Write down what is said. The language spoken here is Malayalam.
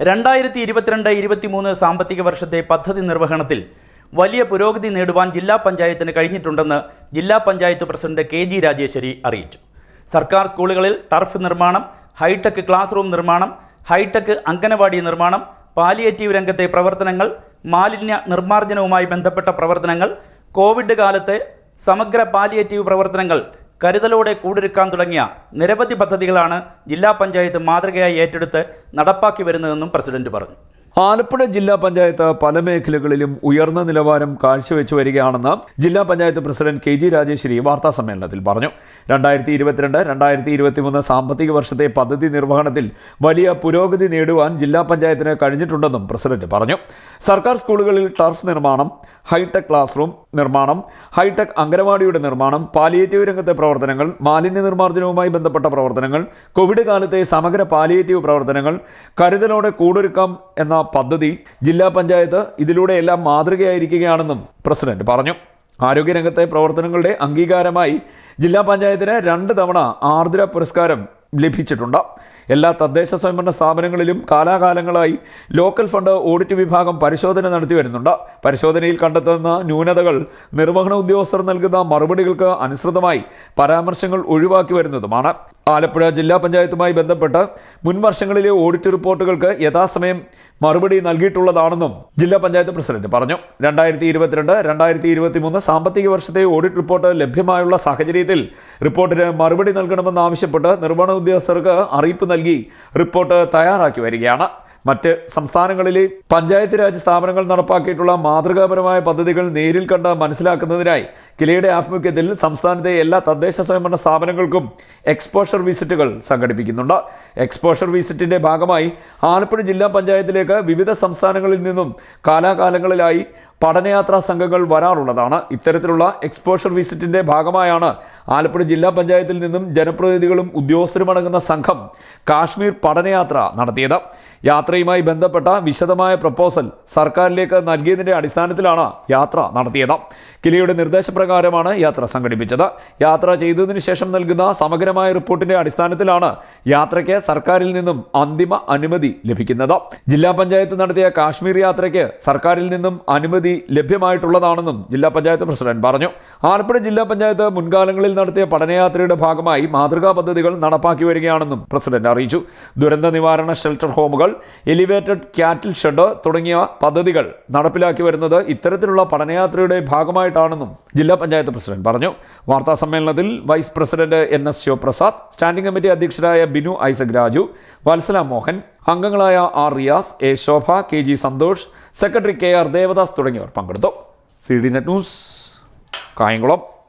2022-23 സാമ്പത്തിക വർഷത്തെ പദ്ധതി നിർവഹണത്തിൽ വലിയ പുരോഗതി നേടുവാൻ ജില്ലാ പഞ്ചായത്തിന് കഴിഞ്ഞിട്ടുണ്ടെന്ന് ജില്ലാ പഞ്ചായത്ത് പ്രസിഡന്റ് കെ.ജി. രാജേശ്വരി അറിയിച്ചു. സർക്കാർ സ്കൂളുകളിൽ ടർഫ് നിർമ്മാണം, ഹൈടെക് ക്ലാസ് റൂം നിർമ്മാണം, ഹൈടെക് അംഗനവാടി നിർമ്മാണം, പാലിയേറ്റീവ് രംഗത്തെ പ്രവർത്തനങ്ങൾ, മാലിന്യ നിർമ്മാർജ്ജനവുമായി ബന്ധപ്പെട്ട പ്രവർത്തനങ്ങൾ, കോവിഡ് കാലത്തെ സമഗ്ര പാലിയേറ്റീവ് പ്രവർത്തനങ്ങൾ, കരുതലോടെ കൂടൊരുക്കാൻ തുടങ്ങിയ നിരവധി പദ്ധതികളാണ് ജില്ലാ പഞ്ചായത്ത് മാതൃകയായി ഏറ്റെടുത്ത് നടപ്പാക്കി വരുന്നതെന്നും പ്രസിഡന്റ് പറഞ്ഞു. ആലപ്പുഴ ജില്ലാ പഞ്ചായത്ത് പല മേഖലകളിലും ഉയർന്ന നിലവാരം കാഴ്ചവെച്ചു വരികയാണെന്ന് ജില്ലാ പഞ്ചായത്ത് പ്രസിഡന്റ് കെ.ജി. രാജേശ്വരി വാർത്താ സമ്മേളനത്തിൽ പറഞ്ഞു. 2022-2023 സാമ്പത്തിക വർഷത്തെ പദ്ധതി നിർവഹണത്തിൽ വലിയ പുരോഗതി നേടുവാൻ ജില്ലാ പഞ്ചായത്തിന് കഴിഞ്ഞിട്ടുണ്ടെന്നും പ്രസിഡന്റ് പറഞ്ഞു. സർക്കാർ സ്കൂളുകളിൽ ടർഫ് നിർമ്മാണം, ഹൈടെക് ക്ലാസ് റൂം നിർമ്മാണം, ഹൈടെക് അംഗനവാടിയുടെ നിർമ്മാണം, പാലിയേറ്റീവ് രംഗത്തെ പ്രവർത്തനങ്ങൾ, മാലിന്യ നിർമ്മാർജ്ജനവുമായി ബന്ധപ്പെട്ട പ്രവർത്തനങ്ങൾ, കോവിഡ് കാലത്തെ സമഗ്ര പാലിയേറ്റീവ് പ്രവർത്തനങ്ങൾ, കരുതലോടെ കൂടൊരുക്കാം എന്ന പദ്ധതി ജില്ലാ പഞ്ചായത്ത് ഇതിലൂടെയെല്ലാം മാതൃകയായിരിക്കുകയാണെന്നും പ്രസിഡന്റ് പറഞ്ഞു. ആരോഗ്യരംഗത്തെ പ്രവർത്തനങ്ങളുടെ അംഗീകാരമായി ജില്ലാ പഞ്ചായത്തിന് 2 തവണ ആർദ്ര പുരസ്കാരം ലഭിച്ചിട്ടുണ്ട്. എല്ലാ തദ്ദേശ സ്വയംഭരണ സ്ഥാപനങ്ങളിലും കാലാകാലങ്ങളായി ലോക്കൽ ഫണ്ട് ഓഡിറ്റ് വിഭാഗം പരിശോധന നടത്തി വരുന്നുണ്ട്. പരിശോധനയിൽ കണ്ടെത്തുന്ന ന്യൂനതകൾ നിർവഹണ ഉദ്യോഗസ്ഥർ നൽകുന്ന മറുപടികൾക്ക് അനുസൃതമായി പരാമർശങ്ങൾ ഒഴിവാക്കി വരുന്നതുമാണ്. ആലപ്പുഴ ജില്ലാ പഞ്ചായത്തുമായി ബന്ധപ്പെട്ട് മുൻ വർഷങ്ങളിലെ ഓഡിറ്റ് റിപ്പോർട്ടുകൾക്ക് യഥാസമയം മറുപടി നൽകിയിട്ടുള്ളതാണെന്നും ജില്ലാ പഞ്ചായത്ത് പ്രസിഡന്റ് പറഞ്ഞു. 2022-2023 സാമ്പത്തിക വർഷത്തെ ഓഡിറ്റ് റിപ്പോർട്ട് ലഭ്യമായുള്ള സാഹചര്യത്തിൽ റിപ്പോർട്ടിന് മറുപടി നൽകണമെന്നാവശ്യപ്പെട്ട് നിർവഹണ ഉദ്യോഗസ്ഥർക്ക് അറിയിപ്പ് നൽകി റിപ്പോർട്ട് തയ്യാറാക്കി വരികയാണ്. മറ്റ് സംസ്ഥാനങ്ങളിലെ പഞ്ചായത്ത് രാജ് സ്ഥാപനങ്ങൾ നടപ്പാക്കിയിട്ടുള്ള മാതൃകാപരമായ പദ്ധതികൾ നേരിൽ കണ്ട് മനസ്സിലാക്കുന്നതിനായി കിലയുടെ ആഭിമുഖ്യത്തിൽ സംസ്ഥാനത്തെ എല്ലാ തദ്ദേശ സ്വയംഭരണ സ്ഥാപനങ്ങൾക്കും എക്സ്പോഷർ വിസിറ്റുകൾ സംഘടിപ്പിക്കുന്നുണ്ട്. എക്സ്പോഷർ വിസിറ്റിന്റെ ഭാഗമായി ആലപ്പുഴ ജില്ലാ പഞ്ചായത്തിലേക്ക് വിവിധ സംസ്ഥാനങ്ങളിൽ നിന്നും കാലാകാലങ്ങളിലായി പഠനയാത്രാ സംഘങ്ങൾ വരാറുള്ളതാണ്. ഇത്തരത്തിലുള്ള എക്സ്പോഷർ വിസിറ്റിന്റെ ഭാഗമായാണ് ആലപ്പുഴ ജില്ലാ പഞ്ചായത്തിൽ നിന്നും ജനപ്രതിനിധികളും ഉദ്യോഗസ്ഥരും അടങ്ങുന്ന സംഘം കാശ്മീർ പഠനയാത്ര നടത്തിയത്. യാത്രയുമായി ബന്ധപ്പെട്ട വിശദമായ പ്രപ്പോസൽ സർക്കാരിലേക്ക് നൽകിയതിൻ്റെ അടിസ്ഥാനത്തിലാണ് യാത്ര നടത്തിയത്. കിലയുടെ നിർദ്ദേശപ്രകാരമാണ് യാത്ര സംഘടിപ്പിച്ചത്. യാത്ര ചെയ്തതിനു ശേഷം നൽകുന്ന സമഗ്രമായ റിപ്പോർട്ടിന്റെ അടിസ്ഥാനത്തിലാണ് യാത്രയ്ക്ക് സർക്കാരിൽ നിന്നും അന്തിമ അനുമതി ലഭിക്കുന്നത്. ജില്ലാ പഞ്ചായത്ത് നടത്തിയ കാശ്മീർ യാത്രയ്ക്ക് സർക്കാരിൽ നിന്നും അനുമതി ലഭ്യമായിട്ടുള്ളതാണെന്നും ജില്ലാ പഞ്ചായത്ത് പ്രസിഡന്റ് പറഞ്ഞു. ആലപ്പുഴ ജില്ലാ പഞ്ചായത്ത് മുൻകാലങ്ങളിൽ നടത്തിയ പഠനയാത്രയുടെ ഭാഗമായി മാതൃകാ പദ്ധതികൾ നടപ്പാക്കി വരികയാണെന്നും പ്രസിഡന്റ് അറിയിച്ചു. ദുരന്ത നിവാരണ ഷെൽട്ടർ ഹോമുകൾ, എലിവേറ്റഡ് ക്യാറ്റിൽ ഷെഡ് തുടങ്ങിയ പദ്ധതികൾ നടപ്പിലാക്കി വരുന്നത് ഇത്തരത്തിലുള്ള പഠനയാത്രയുടെ ഭാഗമായിട്ടാണെന്നും ജില്ലാ പഞ്ചായത്ത് പ്രസിഡന്റ് പറഞ്ഞു. വാർത്താ സമ്മേളനത്തിൽ vice president NS Sivaprasad, standing committee അധ്യക്ഷരായ ബിനു ഐസക് രാജു, വത്സല മോഹൻ, അംഗങ്ങളായ R Riyas, A Shobha, KG Santhosh, secretary KR Devadas തുടങ്ങിയവർ പങ്കെടുത്തു. CDNet news, Kayamkulam.